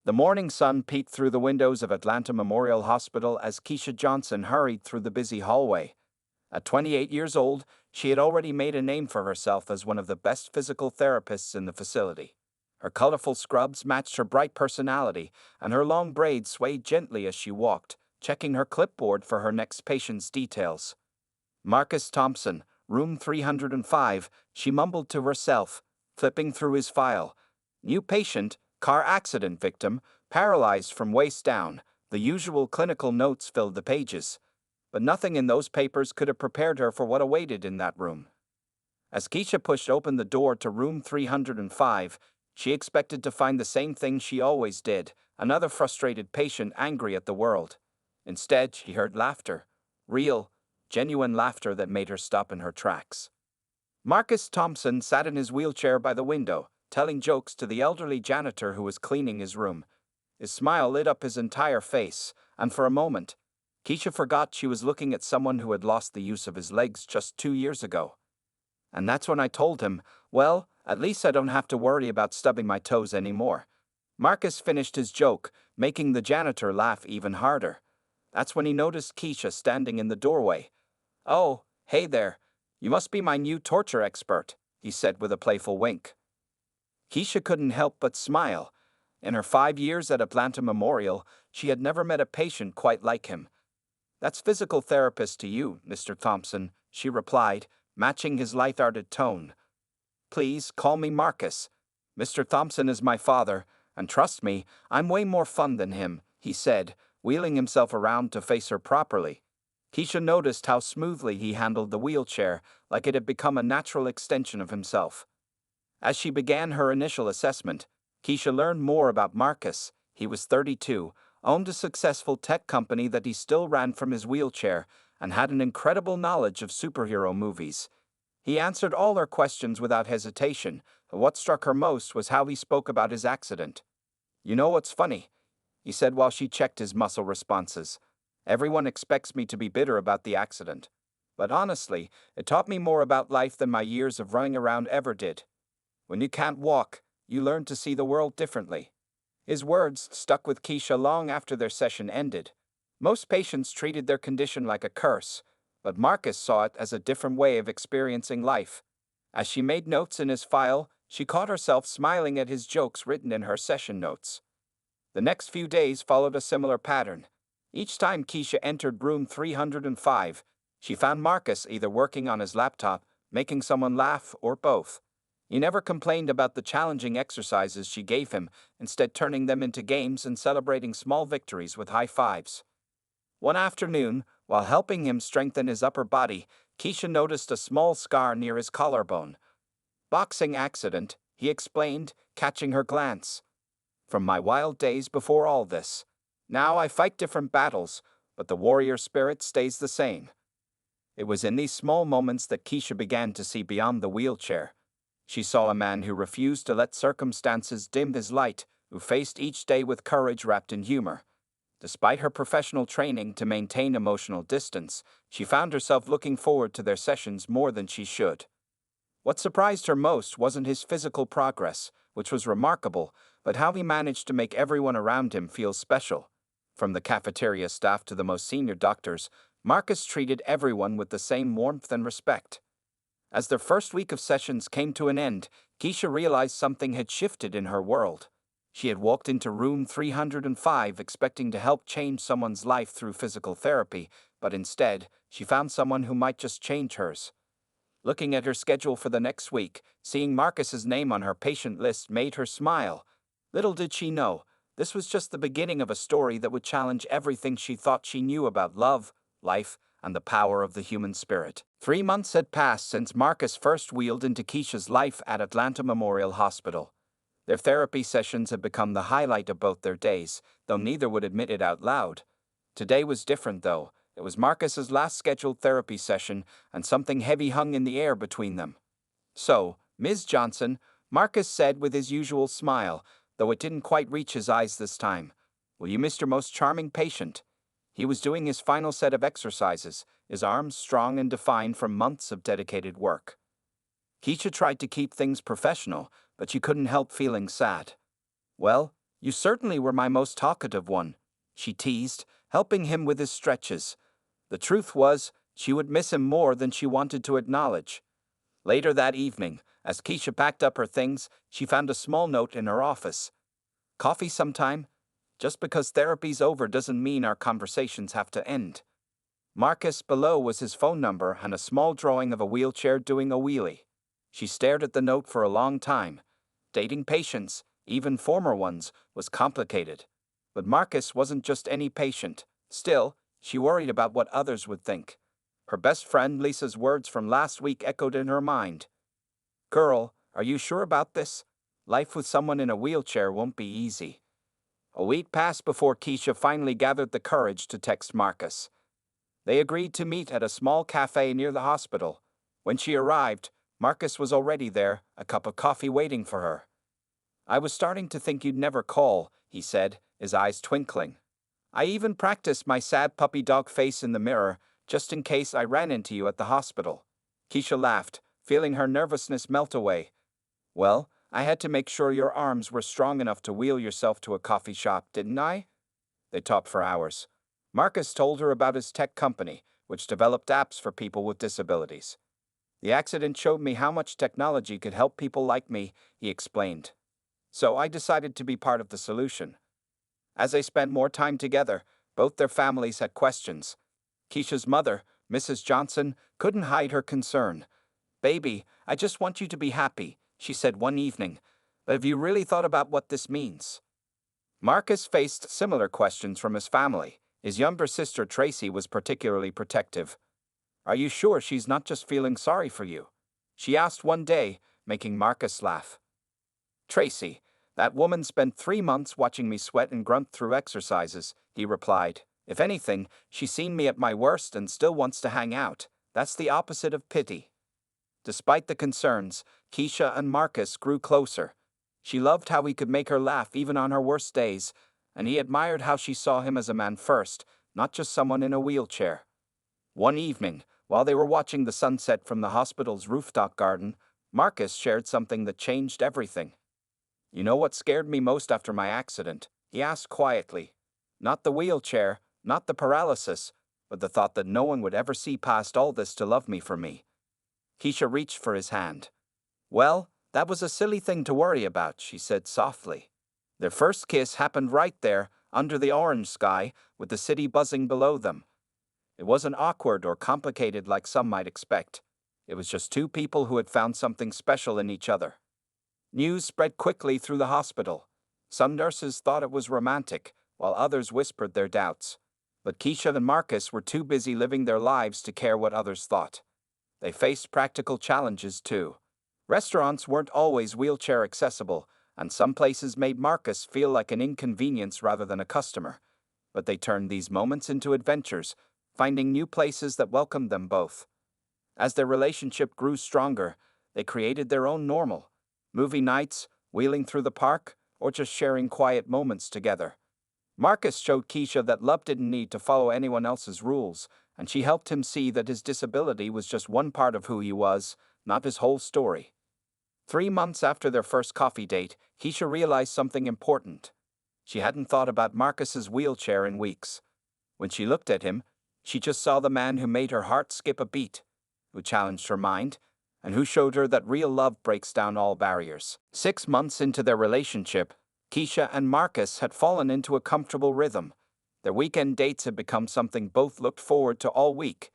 The morning sun peeked through the windows of Atlanta Memorial Hospital as Keisha Johnson hurried through the busy hallway. At 28 years old, she had already made a name for herself as one of the best physical therapists in the facility. Her colorful scrubs matched her bright personality, and her long braids swayed gently as she walked, checking her clipboard for her next patient's details. Marcus Thompson, room 305, she mumbled to herself, flipping through his file. New patient, car accident victim, paralyzed from waist down. The usual clinical notes filled the pages. But nothing in those papers could have prepared her for what awaited in that room. As Keisha pushed open the door to room 305, she expected to find the same thing she always did, another frustrated patient angry at the world. Instead, she heard laughter. Real, genuine laughter that made her stop in her tracks. Marcus Thompson sat in his wheelchair by the window, telling jokes to the elderly janitor who was cleaning his room. His smile lit up his entire face, and for a moment, Keisha forgot she was looking at someone who had lost the use of his legs just 2 years ago. And that's when I told him, well, at least I don't have to worry about stubbing my toes anymore. Marcus finished his joke, making the janitor laugh even harder. That's when he noticed Keisha standing in the doorway. "Oh, hey there. You must be my new torture expert," he said with a playful wink. Keisha couldn't help but smile. In her 5 years at Atlanta Memorial, she had never met a patient quite like him. "That's physical therapist to you, Mr. Thompson," she replied, matching his light-hearted tone. "Please call me Marcus. Mr. Thompson is my father, and trust me, I'm way more fun than him," he said, wheeling himself around to face her properly. Keisha noticed how smoothly he handled the wheelchair, like it had become a natural extension of himself. As she began her initial assessment, Keisha learned more about Marcus. He was 32, owned a successful tech company that he still ran from his wheelchair, and had an incredible knowledge of superhero movies. He answered all her questions without hesitation, but what struck her most was how he spoke about his accident. "You know what's funny?" he said while she checked his muscle responses. "Everyone expects me to be bitter about the accident. But honestly, it taught me more about life than my years of running around ever did. When you can't walk, you learn to see the world differently." His words stuck with Keisha long after their session ended. Most patients treated their condition like a curse, but Marcus saw it as a different way of experiencing life. As she made notes in his file, she caught herself smiling at his jokes written in her session notes. The next few days followed a similar pattern. Each time Keisha entered room 305, she found Marcus either working on his laptop, making someone laugh, or both. He never complained about the challenging exercises she gave him, instead turning them into games and celebrating small victories with high fives. One afternoon, while helping him strengthen his upper body, Keisha noticed a small scar near his collarbone. "Boxing accident," he explained, catching her glance. "From my wild days before all this. Now I fight different battles, but the warrior spirit stays the same." It was in these small moments that Keisha began to see beyond the wheelchair. She saw a man who refused to let circumstances dim his light, who faced each day with courage wrapped in humor. Despite her professional training to maintain emotional distance, she found herself looking forward to their sessions more than she should. What surprised her most wasn't his physical progress, which was remarkable, but how he managed to make everyone around him feel special. From the cafeteria staff to the most senior doctors, Marcus treated everyone with the same warmth and respect. As their first week of sessions came to an end, Keisha realized something had shifted in her world. She had walked into room 305 expecting to help change someone's life through physical therapy, but instead, she found someone who might just change hers. Looking at her schedule for the next week, seeing Marcus's name on her patient list made her smile. Little did she know, this was just the beginning of a story that would challenge everything she thought she knew about love, life, and the power of the human spirit. 3 months had passed since Marcus first wheeled into Keisha's life at Atlanta Memorial Hospital. Their therapy sessions had become the highlight of both their days, though neither would admit it out loud. Today was different, though. It was Marcus's last scheduled therapy session, and something heavy hung in the air between them. "So, Ms. Johnson," Marcus said with his usual smile, though it didn't quite reach his eyes this time, "will you miss your most charming patient?" He was doing his final set of exercises, his arms strong and defined from months of dedicated work. Keisha tried to keep things professional, but she couldn't help feeling sad. "Well, You certainly were my most talkative one, she teased, helping him with his stretches. The truth was, she would miss him more than she wanted to acknowledge. Later that evening, as Keisha packed up her things, she found a small note in her office. Coffee sometime? Just because therapy's over doesn't mean our conversations have to end. Marcus below was his phone number and a small drawing of a wheelchair doing a wheelie. She stared at the note for a long time. Dating patients, even former ones, was complicated. But Marcus wasn't just any patient. Still, she worried about what others would think. Her best friend Lisa's words from last week echoed in her mind. Girl, are you sure about this? Life with someone in a wheelchair won't be easy. A week passed before Keisha finally gathered the courage to text Marcus. They agreed to meet at a small cafe near the hospital. When she arrived, Marcus was already there, a cup of coffee waiting for her. I was starting to think you'd never call, he said, his eyes twinkling. I even practiced my sad puppy dog face in the mirror, just in case I ran into you at the hospital. Keisha laughed, feeling her nervousness melt away. Well, I had to make sure your arms were strong enough to wheel yourself to a coffee shop, didn't I? They talked for hours. Marcus told her about his tech company, which developed apps for people with disabilities. The accident showed me how much technology could help people like me, he explained. So I decided to be part of the solution. As they spent more time together, both their families had questions. Keisha's mother, Mrs. Johnson, couldn't hide her concern. Baby, I just want you to be happy, she said one evening. But have you really thought about what this means? Marcus faced similar questions from his family. His younger sister Tracy was particularly protective. Are you sure she's not just feeling sorry for you? She asked one day, making Marcus laugh. Tracy, that woman spent 3 months watching me sweat and grunt through exercises, he replied. If anything, she's seen me at my worst and still wants to hang out. That's the opposite of pity. Despite the concerns, Keisha and Marcus grew closer. She loved how he could make her laugh even on her worst days, and he admired how she saw him as a man first, not just someone in a wheelchair. One evening, while they were watching the sunset from the hospital's rooftop garden, Marcus shared something that changed everything. You know what scared me most after my accident? He asked quietly. Not the wheelchair, not the paralysis, but the thought that no one would ever see past all this to love me for me. Keisha reached for his hand. Well, that was a silly thing to worry about, she said softly. Their first kiss happened right there, under the orange sky, with the city buzzing below them. It wasn't awkward or complicated like some might expect. It was just two people who had found something special in each other. News spread quickly through the hospital. Some nurses thought it was romantic, while others whispered their doubts. But Keisha and Marcus were too busy living their lives to care what others thought. They faced practical challenges too. Restaurants weren't always wheelchair accessible, and some places made Marcus feel like an inconvenience rather than a customer. But they turned these moments into adventures, finding new places that welcomed them both. As their relationship grew stronger, they created their own normal. Movie nights, wheeling through the park, or just sharing quiet moments together. Marcus showed Keisha that love didn't need to follow anyone else's rules, and she helped him see that his disability was just one part of who he was, not his whole story. 3 months after their first coffee date, Keisha realized something important. She hadn't thought about Marcus's wheelchair in weeks. When she looked at him, she just saw the man who made her heart skip a beat, who challenged her mind, and who showed her that real love breaks down all barriers. 6 months into their relationship, Keisha and Marcus had fallen into a comfortable rhythm. Their weekend dates had become something both looked forward to all week.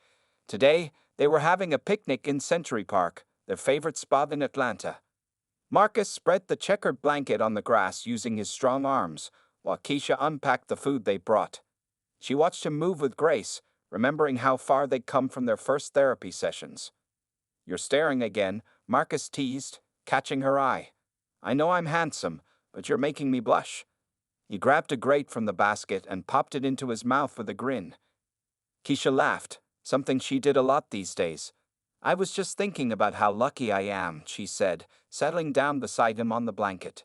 Today, they were having a picnic in Century Park, their favorite spot in Atlanta. Marcus spread the checkered blanket on the grass using his strong arms, while Keisha unpacked the food they brought. She watched him move with grace, remembering how far they'd come from their first therapy sessions. You're staring again, Marcus teased, catching her eye. I know I'm handsome, but you're making me blush. He grabbed a grate from the basket and popped it into his mouth with a grin. Keisha laughed, something she did a lot these days. I was just thinking about how lucky I am, she said, settling down beside him on the blanket.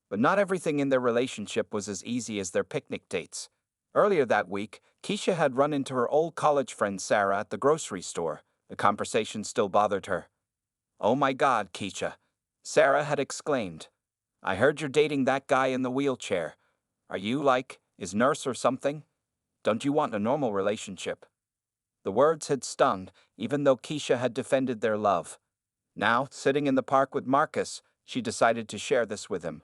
But not everything in their relationship was as easy as their picnic dates. Earlier that week, Keisha had run into her old college friend Sarah at the grocery store. The conversation still bothered her. Oh my God, Keisha, Sarah had exclaimed. I heard you're dating that guy in the wheelchair. Are you, like, his nurse or something? Don't you want a normal relationship?" The words had stung, even though Keisha had defended their love. Now, sitting in the park with Marcus, she decided to share this with him.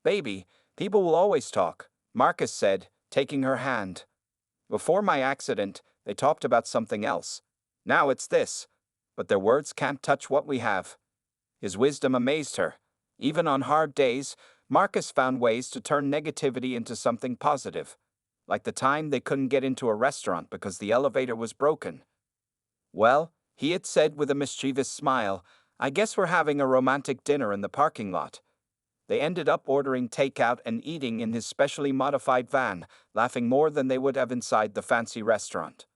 "Baby, people will always talk," Marcus said, taking her hand. "Before my accident, they talked about something else. Now it's this. But their words can't touch what we have." His wisdom amazed her. Even on hard days, Marcus found ways to turn negativity into something positive. Like the time they couldn't get into a restaurant because the elevator was broken. "Well," he had said with a mischievous smile, "I guess we're having a romantic dinner in the parking lot." They ended up ordering takeout and eating in his specially modified van, laughing more than they would have inside the fancy restaurant.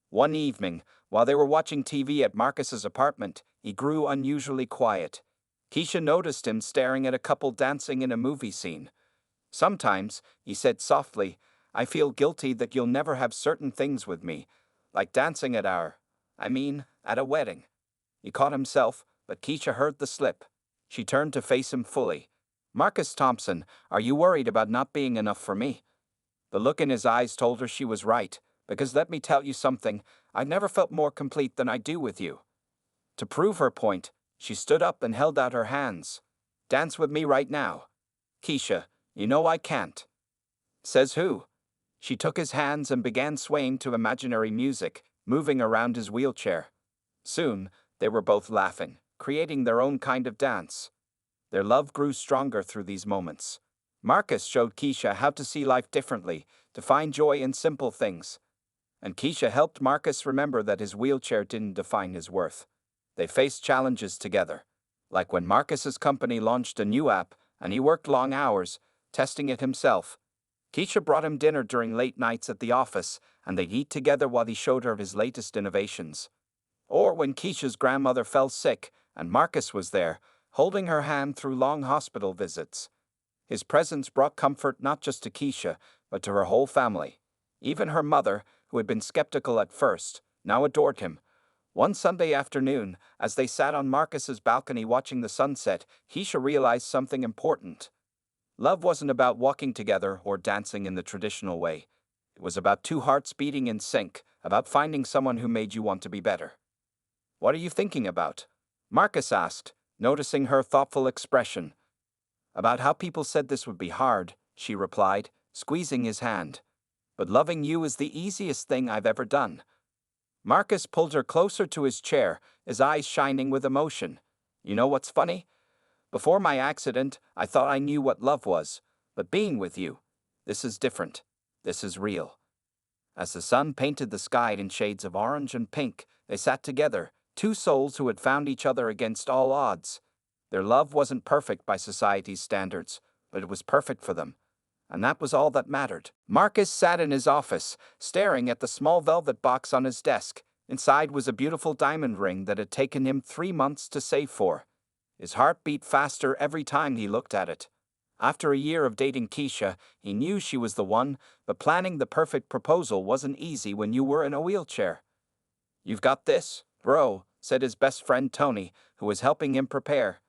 One evening, while they were watching TV at Marcus's apartment, he grew unusually quiet. Keisha noticed him staring at a couple dancing in a movie scene. "Sometimes," he said softly, "I feel guilty that you'll never have certain things with me, like dancing at at a wedding." He caught himself, but Keisha heard the slip. She turned to face him fully. "Marcus Thompson, are you worried about not being enough for me?" The look in his eyes told her she was right, because let me tell you something, I've never felt more complete than I do with you. To prove her point, she stood up and held out her hands. "Dance with me right now." "Keisha, you know I can't." "Says who?" She took his hands and began swaying to imaginary music, moving around his wheelchair. Soon, they were both laughing, creating their own kind of dance. Their love grew stronger through these moments. Marcus showed Keisha how to see life differently, to find joy in simple things. And Keisha helped Marcus remember that his wheelchair didn't define his worth. They faced challenges together, like when Marcus's company launched a new app and he worked long hours, testing it himself. Keisha brought him dinner during late nights at the office, and they'd eat together while he showed her his latest innovations. Or when Keisha's grandmother fell sick, and Marcus was there, holding her hand through long hospital visits. His presence brought comfort not just to Keisha, but to her whole family. Even her mother, who had been skeptical at first, now adored him. One Sunday afternoon, as they sat on Marcus's balcony watching the sunset, Keisha realized something important. Love wasn't about walking together or dancing in the traditional way. It was about two hearts beating in sync, about finding someone who made you want to be better. "What are you thinking about?" Marcus asked, noticing her thoughtful expression. "About how people said this would be hard," she replied, squeezing his hand. "But loving you is the easiest thing I've ever done." Marcus pulled her closer to his chair, his eyes shining with emotion. "You know what's funny? Before my accident, I thought I knew what love was. But being with you, this is different. This is real." As the sun painted the sky in shades of orange and pink, they sat together, two souls who had found each other against all odds. Their love wasn't perfect by society's standards, but it was perfect for them. And that was all that mattered. Marcus sat in his office, staring at the small velvet box on his desk. Inside was a beautiful diamond ring that had taken him 3 months to save for. His heart beat faster every time he looked at it. After a year of dating Keisha, he knew she was the one, but planning the perfect proposal wasn't easy when you were in a wheelchair. "You've got this, bro," said his best friend Tony, who was helping him prepare.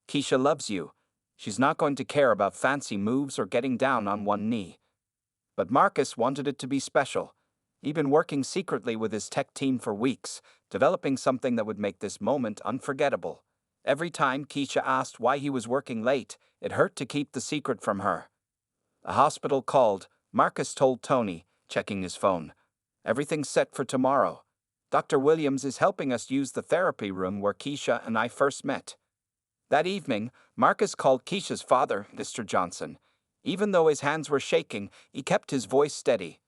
"Keisha loves you. She's not going to care about fancy moves or getting down on one knee." But Marcus wanted it to be special. He'd been working secretly with his tech team for weeks, developing something that would make this moment unforgettable. Every time Keisha asked why he was working late, it hurt to keep the secret from her. A hospital called, Marcus told Tony, checking his phone. "Everything's set for tomorrow. Dr. Williams is helping us use the therapy room where Keisha and I first met." That evening, Marcus called Keisha's father, Mr. Johnson. Even though his hands were shaking, he kept his voice steady.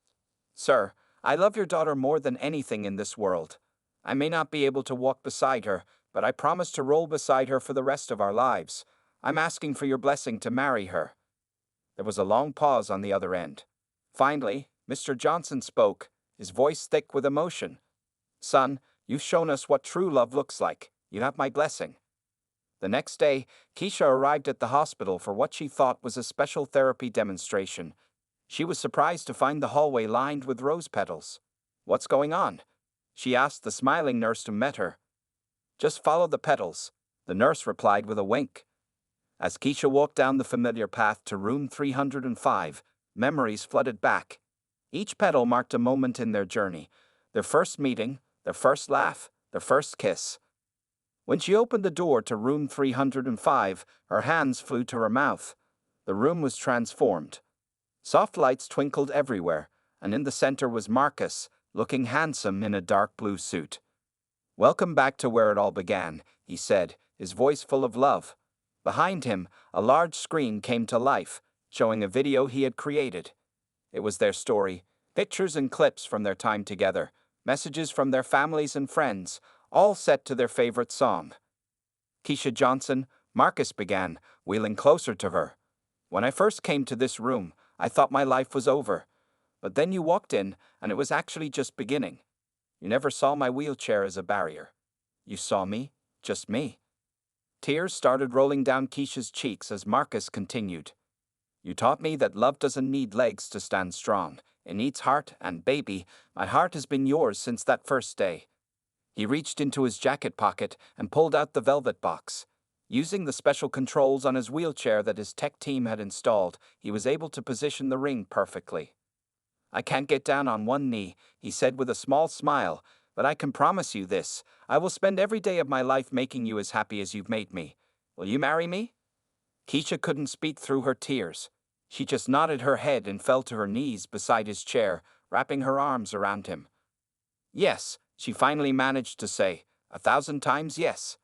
"Sir, I love your daughter more than anything in this world. I may not be able to walk beside her, but I promise to roll beside her for the rest of our lives. I'm asking for your blessing to marry her." There was a long pause on the other end. Finally, Mr. Johnson spoke, his voice thick with emotion. "Son, you've shown us what true love looks like. You have my blessing." The next day, Keisha arrived at the hospital for what she thought was a special therapy demonstration. She was surprised to find the hallway lined with rose petals. "What's going on?" she asked the smiling nurse who met her. "Just follow the petals," the nurse replied with a wink. As Keisha walked down the familiar path to room 305, memories flooded back. Each petal marked a moment in their journey, their first meeting, their first laugh, their first kiss. When she opened the door to room 305, her hands flew to her mouth. The room was transformed. Soft lights twinkled everywhere, and in the center was Marcus, looking handsome in a dark blue suit. "Welcome back to where it all began," he said, his voice full of love. Behind him, a large screen came to life, showing a video he had created. It was their story, pictures and clips from their time together, messages from their families and friends, all set to their favorite song. "Keisha Johnson," Marcus began, wheeling closer to her. "When I first came to this room, I thought my life was over. But then you walked in, and it was actually just beginning. You never saw my wheelchair as a barrier. You saw me, just me." Tears started rolling down Keisha's cheeks as Marcus continued. "You taught me that love doesn't need legs to stand strong. It needs heart, and baby, my heart has been yours since that first day." He reached into his jacket pocket and pulled out the velvet box. Using the special controls on his wheelchair that his tech team had installed, he was able to position the ring perfectly. "I can't get down on one knee," he said with a small smile, "but I can promise you this. I will spend every day of my life making you as happy as you've made me. Will you marry me?" Keisha couldn't speak through her tears. She just nodded her head and fell to her knees beside his chair, wrapping her arms around him. "Yes," she finally managed to say, 1,000 times yes.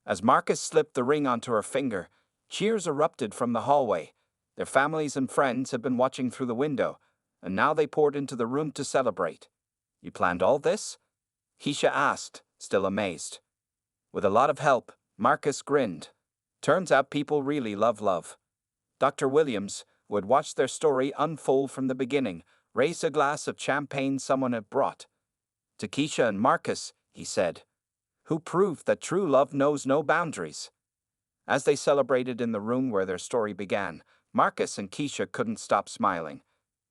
As Marcus slipped the ring onto her finger, cheers erupted from the hallway. Their families and friends had been watching through the window, and now they poured into the room to celebrate. "You planned all this?" Keisha asked, still amazed. With a lot of help, Marcus grinned. "Turns out people really love love." Dr. Williams, who had watched their story unfold from the beginning, raised a glass of champagne someone had brought. "To Keisha and Marcus," he said, "who proved that true love knows no boundaries." As they celebrated in the room where their story began, Marcus and Keisha couldn't stop smiling.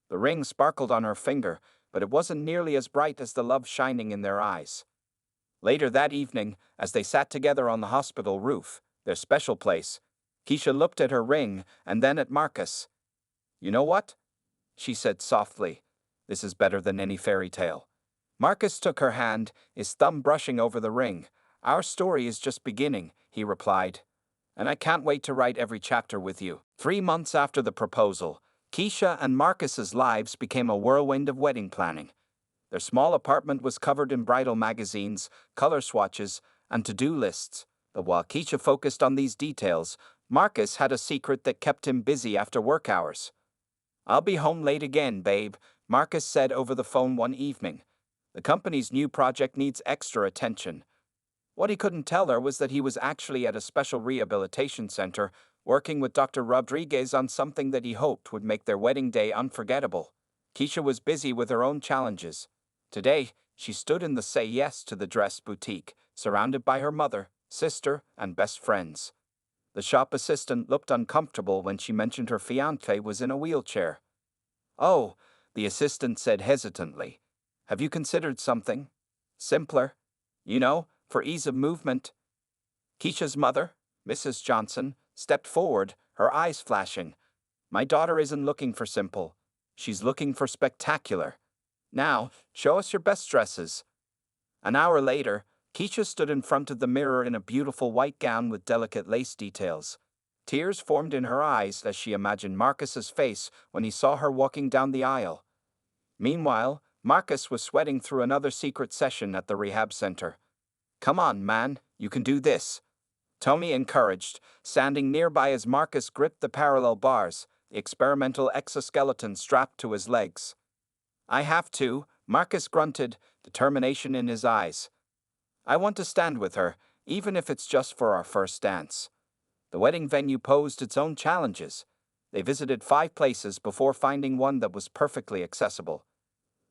The ring sparkled on her finger, but it wasn't nearly as bright as the love shining in their eyes. Later that evening, as they sat together on the hospital roof, their special place, Keisha looked at her ring and then at Marcus. "You know what?" she said softly. "This is better than any fairy tale." Marcus took her hand, his thumb brushing over the ring. "Our story is just beginning," he replied. "And I can't wait to write every chapter with you." 3 months after the proposal, Keisha and Marcus's lives became a whirlwind of wedding planning. Their small apartment was covered in bridal magazines, color swatches, and to-do lists. But while Keisha focused on these details, Marcus had a secret that kept him busy after work hours. "I'll be home late again, babe," Marcus said over the phone one evening. "The company's new project needs extra attention." What he couldn't tell her was that he was actually at a special rehabilitation center, working with Dr. Rodriguez on something that he hoped would make their wedding day unforgettable. Keisha was busy with her own challenges. Today, she stood in the Say Yes to the Dress boutique, surrounded by her mother, sister, and best friends. The shop assistant looked uncomfortable when she mentioned her fiancé was in a wheelchair. "Oh," the assistant said hesitantly. "Have you considered something simpler? You know, for ease of movement?" Keisha's mother, Mrs. Johnson, stepped forward, her eyes flashing. "My daughter isn't looking for simple. She's looking for spectacular. Now, show us your best dresses." An hour later, Keisha stood in front of the mirror in a beautiful white gown with delicate lace details. Tears formed in her eyes as she imagined Marcus's face when he saw her walking down the aisle. Meanwhile, Marcus was sweating through another secret session at the rehab center. "Come on, man, you can do this." Tommy encouraged, standing nearby as Marcus gripped the parallel bars, the experimental exoskeleton strapped to his legs. "I have to," Marcus grunted, determination in his eyes. "I want to stand with her, even if it's just for our first dance." The wedding venue posed its own challenges. They visited 5 places before finding one that was perfectly accessible.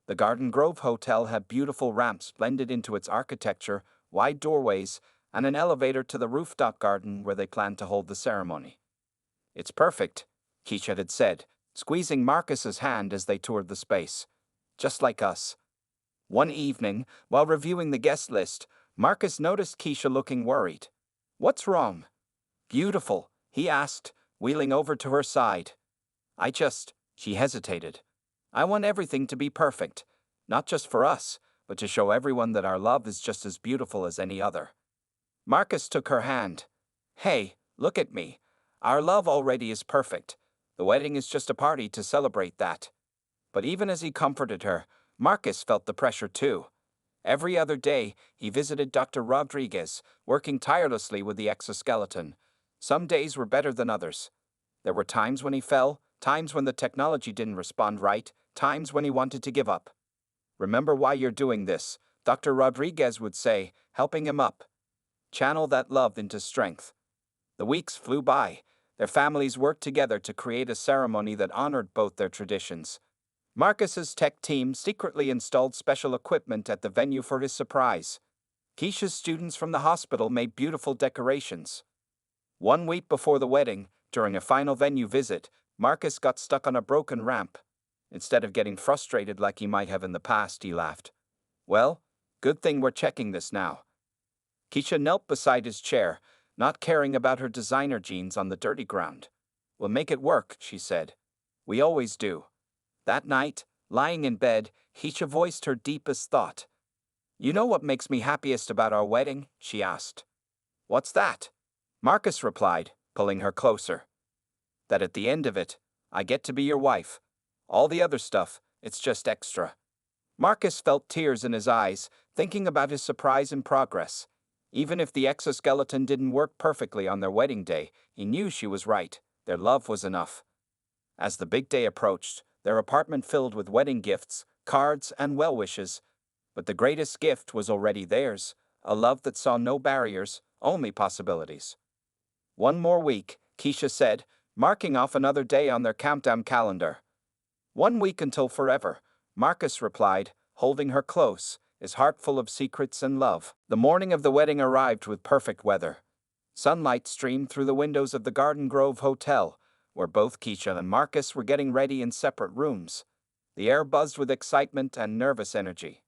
The Garden Grove Hotel had beautiful ramps blended into its architecture, wide doorways, and an elevator to the rooftop garden where they planned to hold the ceremony. "It's perfect," Keisha had said, squeezing Marcus's hand as they toured the space. "Just like us." One evening, while reviewing the guest list, Marcus noticed Keisha looking worried. "What's wrong?" "Beautiful," he asked, wheeling over to her side. She hesitated. I want everything to be perfect, not just for us, but to show everyone that our love is just as beautiful as any other. Marcus took her hand. Hey, look at me. Our love already is perfect. The wedding is just a party to celebrate that. But even as he comforted her, Marcus felt the pressure too. Every other day, he visited Dr. Rodriguez, working tirelessly with the exoskeleton. Some days were better than others. There were times when he fell, times when the technology didn't respond right, times when he wanted to give up. Remember why you're doing this, Dr. Rodriguez would say, helping him up. Channel that love into strength. The weeks flew by. Their families worked together to create a ceremony that honored both their traditions. Marcus's tech team secretly installed special equipment at the venue for his surprise. Keisha's students from the hospital made beautiful decorations. 1 week before the wedding, during a final venue visit, Marcus got stuck on a broken ramp. Instead of getting frustrated like he might have in the past, he laughed. Well, good thing we're checking this now. Keisha knelt beside his chair, not caring about her designer jeans on the dirty ground. We'll make it work, she said. We always do. That night, lying in bed, Keisha voiced her deepest thought. You know what makes me happiest about our wedding? She asked. What's that? Marcus replied, pulling her closer. That at the end of it, I get to be your wife. All the other stuff, it's just extra. Marcus felt tears in his eyes, thinking about his surprise in progress. Even if the exoskeleton didn't work perfectly on their wedding day, he knew she was right. Their love was enough. As the big day approached, their apartment filled with wedding gifts, cards, and well wishes. But the greatest gift was already theirs, a love that saw no barriers, only possibilities. 1 more week, Keisha said, marking off another day on their countdown calendar. 1 week until forever, Marcus replied, holding her close, his heart full of secrets and love. The morning of the wedding arrived with perfect weather. Sunlight streamed through the windows of the Garden Grove Hotel, where both Keisha and Marcus were getting ready in separate rooms. The air buzzed with excitement and nervous energy.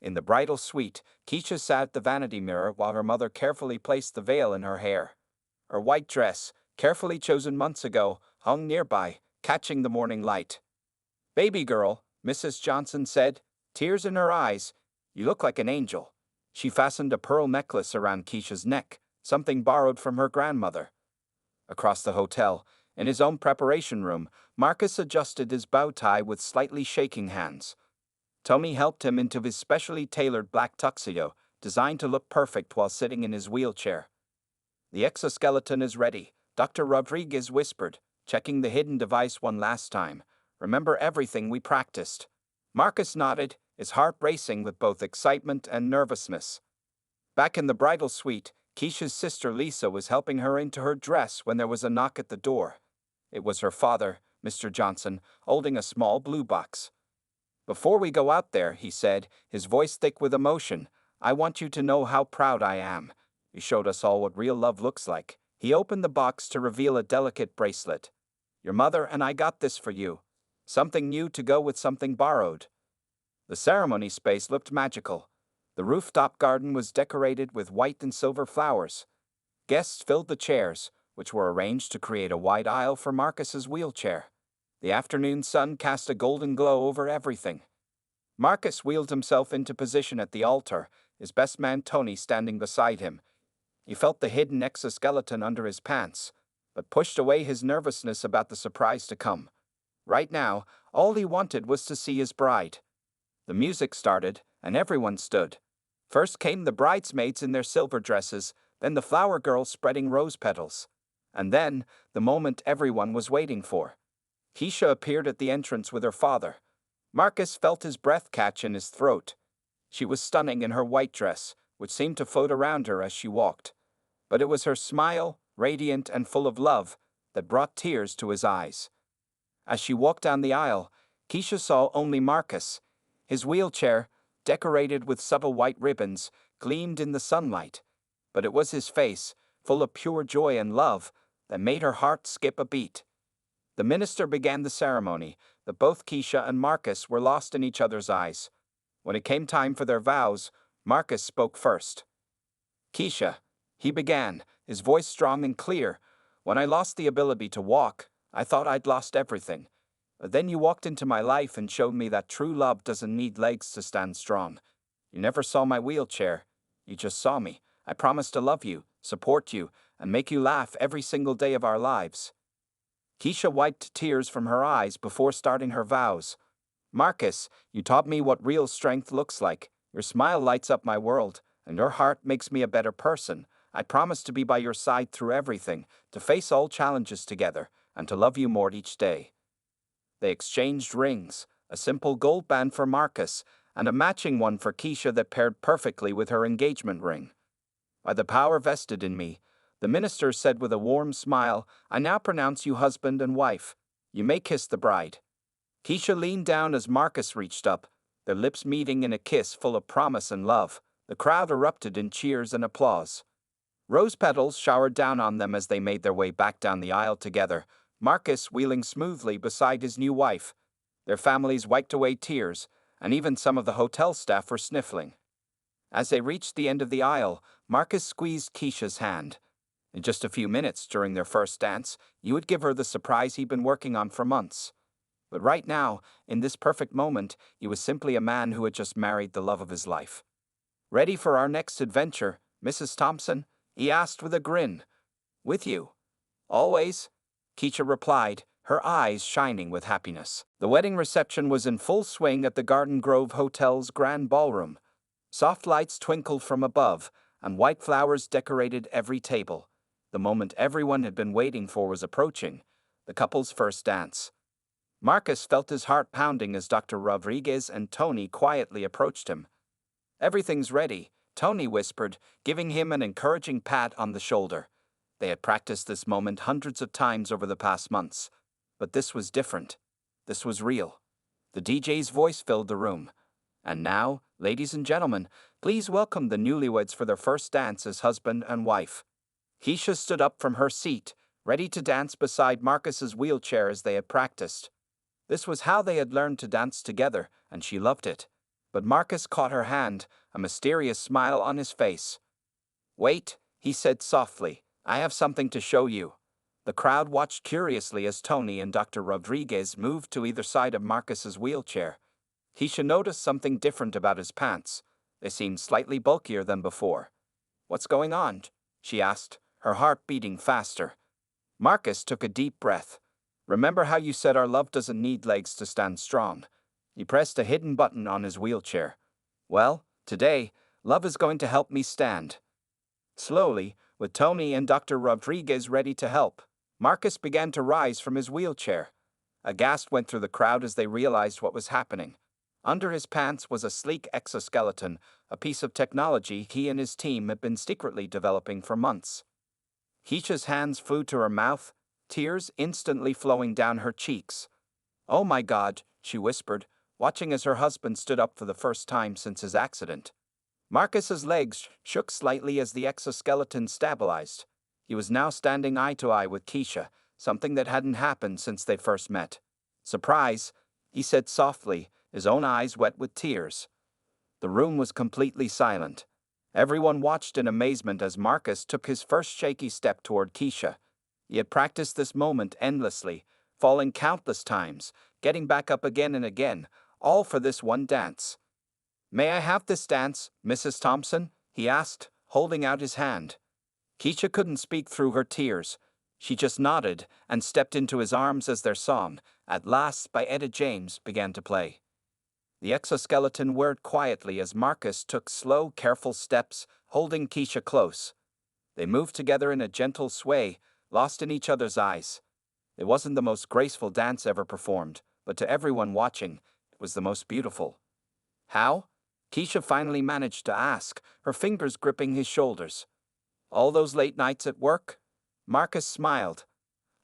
In the bridal suite, Keisha sat at the vanity mirror while her mother carefully placed the veil in her hair. Her white dress, carefully chosen months ago, hung nearby, catching the morning light. Baby girl, Mrs. Johnson said, tears in her eyes, you look like an angel. She fastened a pearl necklace around Keisha's neck, something borrowed from her grandmother. Across the hotel, in his own preparation room, Marcus adjusted his bow tie with slightly shaking hands. Tommy helped him into his specially tailored black tuxedo, designed to look perfect while sitting in his wheelchair. The exoskeleton is ready, Dr. Rodriguez whispered, checking the hidden device one last time. Remember everything we practiced. Marcus nodded, his heart racing with both excitement and nervousness. Back in the bridal suite, Keisha's sister Lisa was helping her into her dress when there was a knock at the door. It was her father, Mr. Johnson, holding a small blue box. Before we go out there, he said, his voice thick with emotion, I want you to know how proud I am. You showed us all what real love looks like. He opened the box to reveal a delicate bracelet. Your mother and I got this for you. Something new to go with something borrowed. The ceremony space looked magical. The rooftop garden was decorated with white and silver flowers. Guests filled the chairs, which were arranged to create a wide aisle for Marcus's wheelchair. The afternoon sun cast a golden glow over everything. Marcus wheeled himself into position at the altar, his best man Tony standing beside him. He felt the hidden exoskeleton under his pants, but pushed away his nervousness about the surprise to come. Right now, all he wanted was to see his bride. The music started, and everyone stood. First came the bridesmaids in their silver dresses, then the flower girls spreading rose petals. And then, the moment everyone was waiting for. Keisha appeared at the entrance with her father. Marcus felt his breath catch in his throat. She was stunning in her white dress, which seemed to float around her as she walked. But it was her smile, radiant and full of love, that brought tears to his eyes. As she walked down the aisle, Keisha saw only Marcus. His wheelchair, decorated with subtle white ribbons, gleamed in the sunlight. But it was his face, full of pure joy and love, that made her heart skip a beat. The minister began the ceremony, but both Keisha and Marcus were lost in each other's eyes. When it came time for their vows, Marcus spoke first. Keisha, he began, his voice strong and clear, When I lost the ability to walk, I thought I'd lost everything. But then you walked into my life and showed me that true love doesn't need legs to stand strong. You never saw my wheelchair. You just saw me. I promised to love you, support you, and make you laugh every single day of our lives." Keisha wiped tears from her eyes before starting her vows. "Marcus, you taught me what real strength looks like. Your smile lights up my world, and your heart makes me a better person. I promise to be by your side through everything, to face all challenges together, and to love you more each day." They exchanged rings, a simple gold band for Marcus, and a matching one for Keisha that paired perfectly with her engagement ring. "By the power vested in me," the minister said with a warm smile, "I now pronounce you husband and wife. You may kiss the bride." Keisha leaned down as Marcus reached up, their lips meeting in a kiss full of promise and love. The crowd erupted in cheers and applause. Rose petals showered down on them as they made their way back down the aisle together, Marcus wheeling smoothly beside his new wife. Their families wiped away tears, and even some of the hotel staff were sniffling. As they reached the end of the aisle, Marcus squeezed Keisha's hand. In just a few minutes during their first dance, you would give her the surprise he'd been working on for months. But right now, in this perfect moment, he was simply a man who had just married the love of his life. "Ready for our next adventure, Mrs. Thompson?" he asked with a grin. "With you. Always," Keisha replied, her eyes shining with happiness. The wedding reception was in full swing at the Garden Grove Hotel's grand ballroom. Soft lights twinkled from above, and white flowers decorated every table. The moment everyone had been waiting for was approaching, the couple's first dance. Marcus felt his heart pounding as Dr. Rodriguez and Tony quietly approached him. "Everything's ready," Tony whispered, giving him an encouraging pat on the shoulder. They had practiced this moment hundreds of times over the past months. But this was different. This was real. The DJ's voice filled the room. "And now, ladies and gentlemen, please welcome the newlyweds for their first dance as husband and wife." Keisha stood up from her seat, ready to dance beside Marcus's wheelchair as they had practiced. This was how they had learned to dance together, and she loved it. But Marcus caught her hand, a mysterious smile on his face. "Wait," he said softly, "I have something to show you." The crowd watched curiously as Tony and Dr. Rodriguez moved to either side of Marcus's wheelchair. Keisha noticed something different about his pants. They seemed slightly bulkier than before. "What's going on?" she asked, her heart beating faster. Marcus took a deep breath. "Remember how you said our love doesn't need legs to stand strong?" He pressed a hidden button on his wheelchair. "Well, today, love is going to help me stand." Slowly, with Tony and Dr. Rodriguez ready to help, Marcus began to rise from his wheelchair. A gasp went through the crowd as they realized what was happening. Under his pants was a sleek exoskeleton, a piece of technology he and his team had been secretly developing for months. Keisha's hands flew to her mouth, tears instantly flowing down her cheeks. "Oh my God," she whispered, watching as her husband stood up for the first time since his accident. Marcus's legs shook slightly as the exoskeleton stabilized. He was now standing eye to eye with Keisha, something that hadn't happened since they first met. "Surprise," he said softly, his own eyes wet with tears. The room was completely silent. Everyone watched in amazement as Marcus took his first shaky step toward Keisha. He had practiced this moment endlessly, falling countless times, getting back up again and again, all for this one dance. "May I have this dance, Mrs. Thompson?" he asked, holding out his hand. Keisha couldn't speak through her tears. She just nodded and stepped into his arms as their song, At Last by Etta James, began to play. The exoskeleton whirred quietly as Marcus took slow, careful steps, holding Keisha close. They moved together in a gentle sway, lost in each other's eyes. It wasn't the most graceful dance ever performed, but to everyone watching, it was the most beautiful. "How?" Keisha finally managed to ask, her fingers gripping his shoulders. "All those late nights at work?" Marcus smiled.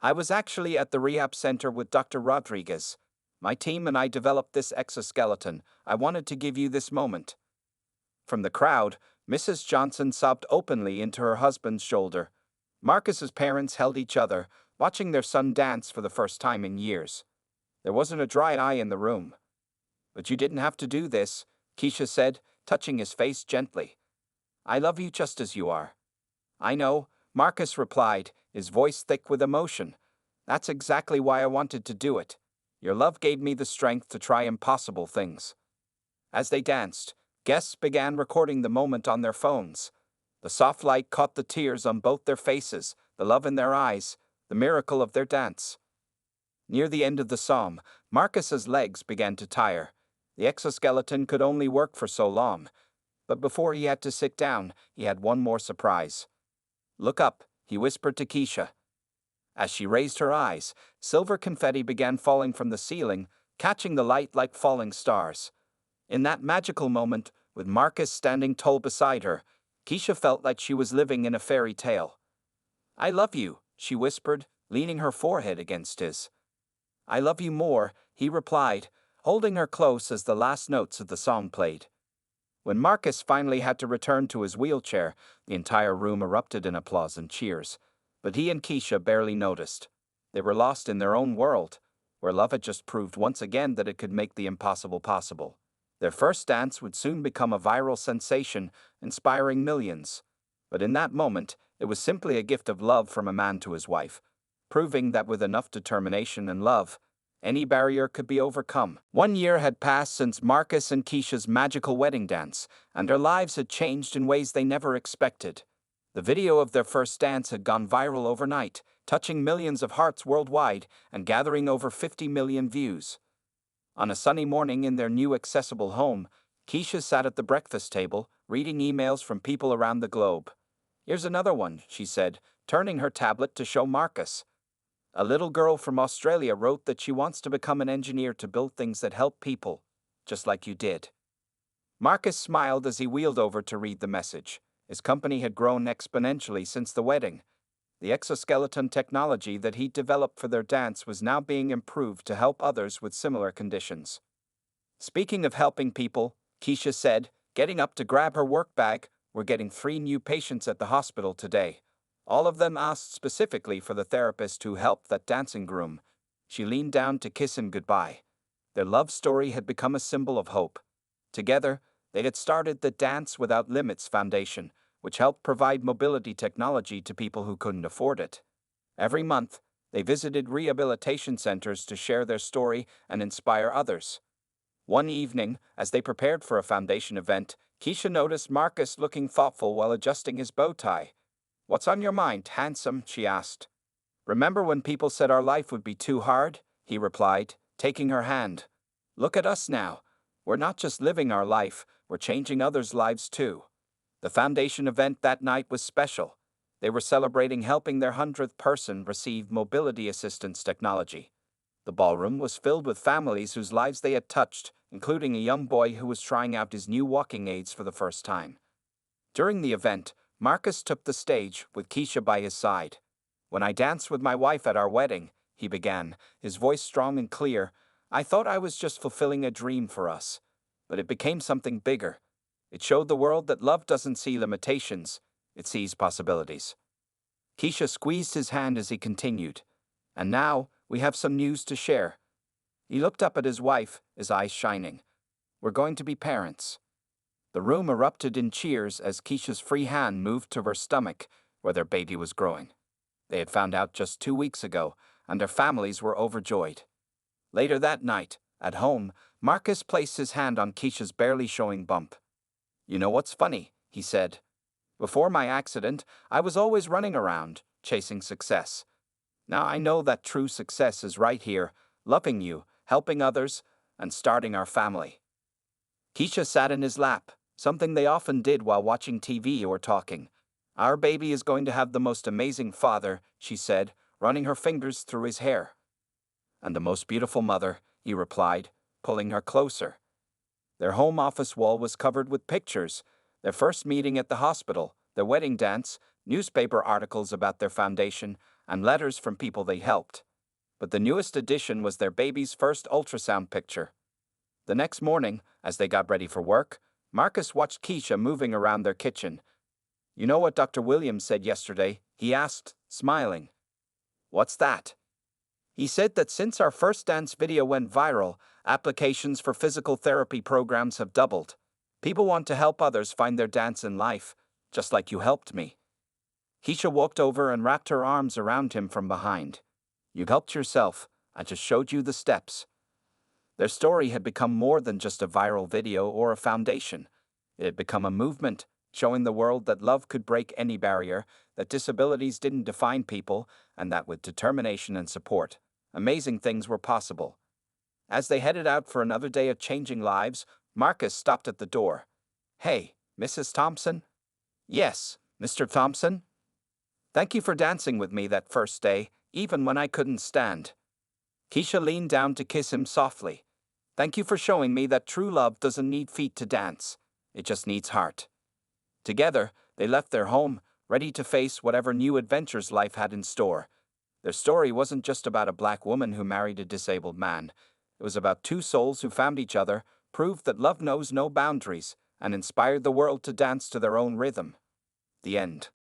"I was actually at the rehab center with Dr. Rodriguez. My team and I developed this exoskeleton. I wanted to give you this moment." From the crowd, Mrs. Johnson sobbed openly into her husband's shoulder. Marcus's parents held each other, watching their son dance for the first time in years. There wasn't a dry eye in the room. "But you didn't have to do this," Keisha said, touching his face gently. "I love you just as you are." "I know, Marcus replied, his voice thick with emotion. That's exactly why I wanted to do it. Your love gave me the strength to try impossible things. As they danced, guests began recording the moment on their phones. The soft light caught the tears on both their faces, the love in their eyes, the miracle of their dance. Near the end of the psalm, Marcus's legs began to tire. The exoskeleton could only work for so long. But before he had to sit down, he had one more surprise. Look up, he whispered to Keisha. As she raised her eyes, silver confetti began falling from the ceiling, catching the light like falling stars. In that magical moment, with Marcus standing tall beside her, Keisha felt like she was living in a fairy tale. I love you, she whispered, leaning her forehead against his. I love you more, he replied, holding her close as the last notes of the song played. When Marcus finally had to return to his wheelchair, the entire room erupted in applause and cheers. But he and Keisha barely noticed. They were lost in their own world, where love had just proved once again that it could make the impossible possible. Their first dance would soon become a viral sensation, inspiring millions. But in that moment, it was simply a gift of love from a man to his wife, proving that with enough determination and love, any barrier could be overcome. 1 year had passed since Marcus and Keisha's magical wedding dance, and their lives had changed in ways they never expected. The video of their first dance had gone viral overnight, touching millions of hearts worldwide and gathering over 50 million views. On a sunny morning in their new accessible home, Keisha sat at the breakfast table, reading emails from people around the globe. Here's another one, she said, turning her tablet to show Marcus. A little girl from Australia wrote that she wants to become an engineer to build things that help people, just like you did. Marcus smiled as he wheeled over to read the message. His company had grown exponentially since the wedding. The exoskeleton technology that he'd developed for their dance was now being improved to help others with similar conditions. Speaking of helping people, Keisha said, getting up to grab her work bag, we're getting 3 new patients at the hospital today. All of them asked specifically for the therapist who helped that dancing groom. She leaned down to kiss him goodbye. Their love story had become a symbol of hope. Together, they had started the Dance Without Limits Foundation, which helped provide mobility technology to people who couldn't afford it. Every month, they visited rehabilitation centers to share their story and inspire others. One evening, as they prepared for a foundation event, Keisha noticed Marcus looking thoughtful while adjusting his bow tie. What's on your mind, handsome? She asked. Remember when people said our life would be too hard? He replied, taking her hand. Look at us now. We're not just living our life, we're changing others' lives too. The foundation event that night was special. They were celebrating helping their 100th person receive mobility assistance technology. The ballroom was filled with families whose lives they had touched, including a young boy who was trying out his new walking aids for the first time. During the event, Marcus took the stage, with Keisha by his side. When I danced with my wife at our wedding, he began, his voice strong and clear, I thought I was just fulfilling a dream for us. But it became something bigger. It showed the world that love doesn't see limitations, it sees possibilities. Keisha squeezed his hand as he continued. And now, we have some news to share. He looked up at his wife, his eyes shining. We're going to be parents. The room erupted in cheers as Keisha's free hand moved to her stomach, where their baby was growing. They had found out just 2 weeks ago, and their families were overjoyed. Later that night, at home, Marcus placed his hand on Keisha's barely showing bump. You know what's funny, he said. Before my accident, I was always running around, chasing success. Now I know that true success is right here, loving you, helping others, and starting our family. Keisha sat in his lap, something they often did while watching TV or talking. Our baby is going to have the most amazing father, she said, running her fingers through his hair. And the most beautiful mother, he replied, pulling her closer. Their home office wall was covered with pictures, their first meeting at the hospital, their wedding dance, newspaper articles about their foundation, and letters from people they helped. But the newest addition was their baby's first ultrasound picture. The next morning, as they got ready for work, Marcus watched Keisha moving around their kitchen. You know what Dr. Williams said yesterday? He asked, smiling. What's that? He said that since our first dance video went viral, applications for physical therapy programs have doubled. People want to help others find their dance in life, just like you helped me. Keisha walked over and wrapped her arms around him from behind. You helped yourself. I just showed you the steps. Their story had become more than just a viral video or a foundation. It had become a movement, showing the world that love could break any barrier, that disabilities didn't define people, and that with determination and support, amazing things were possible. As they headed out for another day of changing lives, Marcus stopped at the door. Hey, Mrs. Thompson? Yes, Mr. Thompson? Thank you for dancing with me that first day, even when I couldn't stand. Keisha leaned down to kiss him softly. Thank you for showing me that true love doesn't need feet to dance. It just needs heart. Together, they left their home, ready to face whatever new adventures life had in store. Their story wasn't just about a black woman who married a disabled man. It was about two souls who found each other, proved that love knows no boundaries, and inspired the world to dance to their own rhythm. The end.